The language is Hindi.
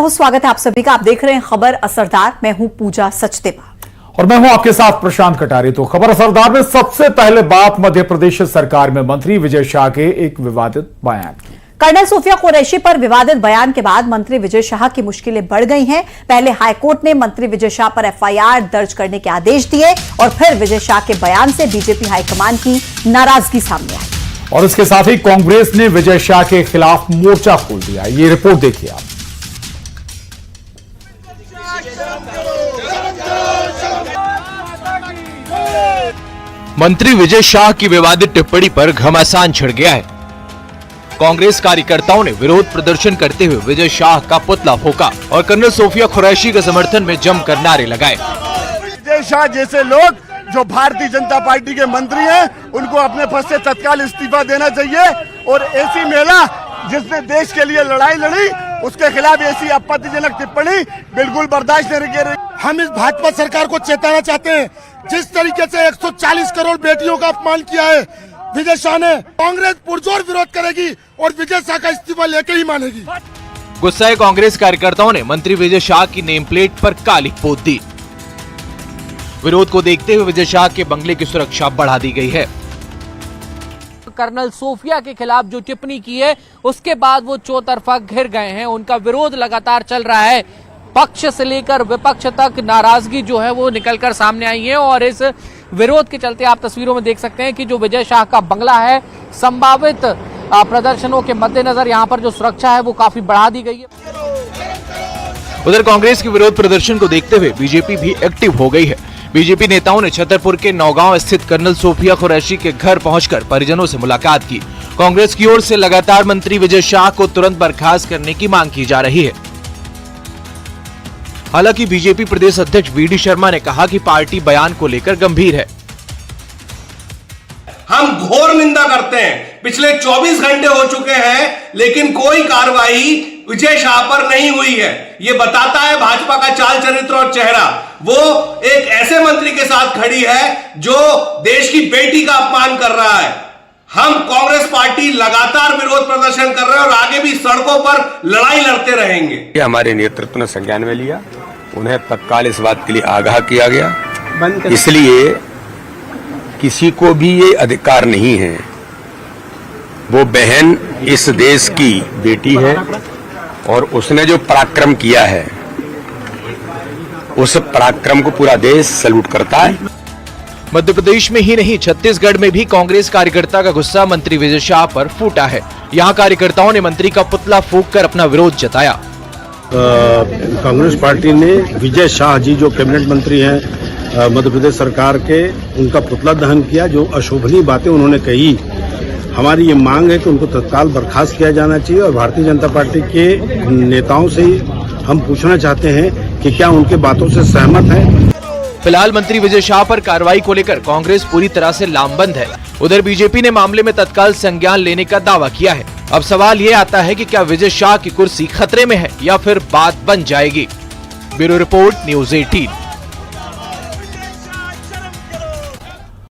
स्वागत है आप सभी का। आप देख रहे हैं खबर असरदार। मैं हूं पूजा सचदेवा और मैं हूं आपके साथ प्रशांत कटारे। तो खबर असरदार में सबसे पहले बात मध्य प्रदेश सरकार में मंत्री विजय शाह के एक विवादित बयान की। कर्नल सोफिया कुरैशी पर विवादित बयान के बाद मंत्री विजय शाह की मुश्किलें बढ़ गई हैं। पहले हाईकोर्ट ने मंत्री विजय शाह पर एफआईआर दर्ज करने के आदेश दिए और फिर विजय शाह के बयान से बीजेपी हाईकमान की नाराजगी सामने आई और इसके साथ ही कांग्रेस ने विजय शाह के खिलाफ मोर्चा खोल दिया। ये रिपोर्ट देखिए आप। मंत्री विजय शाह की विवादित टिप्पणी पर घमासान छिड़ गया है। कांग्रेस कार्यकर्ताओं ने विरोध प्रदर्शन करते हुए विजय शाह का पुतला फूंका और कर्नल सोफिया कुरैशी के समर्थन में जमकर नारे लगाए। विजय शाह जैसे लोग जो भारतीय जनता पार्टी के मंत्री हैं, उनको अपने पद से तत्काल इस्तीफा देना चाहिए और ऐसी महिला जिसने देश के लिए लड़ाई लड़ी, उसके खिलाफ ऐसी आपत्तिजनक टिप्पणी बिल्कुल बर्दाश्त नहीं करेंगे। हम इस भाजपा सरकार को चेताना चाहते हैं, जिस तरीके से 140 करोड़ बेटियों का अपमान किया है विजय शाह ने, कांग्रेस पुरजोर विरोध करेगी और विजय शाह का इस्तीफा लेके ही मानेगी। गुस्साए कांग्रेस कार्यकर्ताओं ने मंत्री विजय शाह की नेम प्लेट पर काली पोत दी। विरोध को देखते हुए विजय शाह के बंगले की सुरक्षा बढ़ा दी गई है। कर्नल सोफिया के खिलाफ जो टिप्पणी की है उसके बाद वो चौतरफा घिर गए हैं। उनका विरोध लगातार चल रहा है। पक्ष से लेकर विपक्ष तक नाराजगी जो है वो निकलकर सामने आई है और इस विरोध के चलते आप तस्वीरों में देख सकते हैं कि जो विजय शाह का बंगला है, संभावित प्रदर्शनों के मद्देनजर यहाँ पर जो सुरक्षा है वो काफी बढ़ा दी गई है। उधर कांग्रेस के विरोध प्रदर्शन को देखते हुए बीजेपी भी एक्टिव हो गई है। बीजेपी नेताओं ने छतरपुर के नौगांव स्थित कर्नल सोफिया कुरैशी के घर पहुंचकर परिजनों से मुलाकात की। कांग्रेस की ओर से लगातार मंत्री विजय शाह को तुरंत बर्खास्त करने की मांग की जा रही है। हालांकि बीजेपी प्रदेश अध्यक्ष वीडी शर्मा ने कहा कि पार्टी बयान को लेकर गंभीर है। हम घोर निंदा करते हैं। पिछले 24 घंटे हो चुके हैं लेकिन कोई कार्रवाई विजय शाह पर नहीं हुई है। ये बताता है भाजपा का चाल चरित्र और चेहरा। वो एक ऐसे मंत्री के साथ खड़ी है जो देश की बेटी का अपमान कर रहा है। हम कांग्रेस पार्टी लगातार विरोध प्रदर्शन कर रहे हैं और आगे भी सड़कों पर लड़ाई लड़ते रहेंगे। हमारे नेतृत्व ने संज्ञान में लिया, उन्हें तत्काल इस बात के लिए आगाह किया गया। इसलिए किसी को भी ये अधिकार नहीं है, वो बहन इस देश की बेटी है और उसने जो पराक्रम किया है उस पराक्रम को पूरा देश सैल्यूट करता है। मध्य प्रदेश में ही नहीं, छत्तीसगढ़ में भी कांग्रेस कार्यकर्ता का गुस्सा मंत्री विजय शाह पर फूटा है। यहाँ कार्यकर्ताओं ने मंत्री का पुतला फूंककर अपना विरोध जताया। कांग्रेस पार्टी ने विजय शाह जी जो कैबिनेट मंत्री हैं मध्य प्रदेश सरकार के, उनका पुतला दहन किया। जो अशोभनीय बातें उन्होंने कही, हमारी ये मांग है कि उनको तत्काल बर्खास्त किया जाना चाहिए और भारतीय जनता पार्टी के नेताओं से हम पूछना चाहते हैं कि क्या उनके बातों से सहमत हैं। फिलहाल मंत्री विजय शाह पर कार्रवाई को लेकर कांग्रेस पूरी तरह से लामबंद है। उधर बीजेपी ने मामले में तत्काल संज्ञान लेने का दावा किया है। अब सवाल ये आता है कि क्या विजय शाह की कुर्सी खतरे में है या फिर बात बन जाएगी। Bureau report, news 18।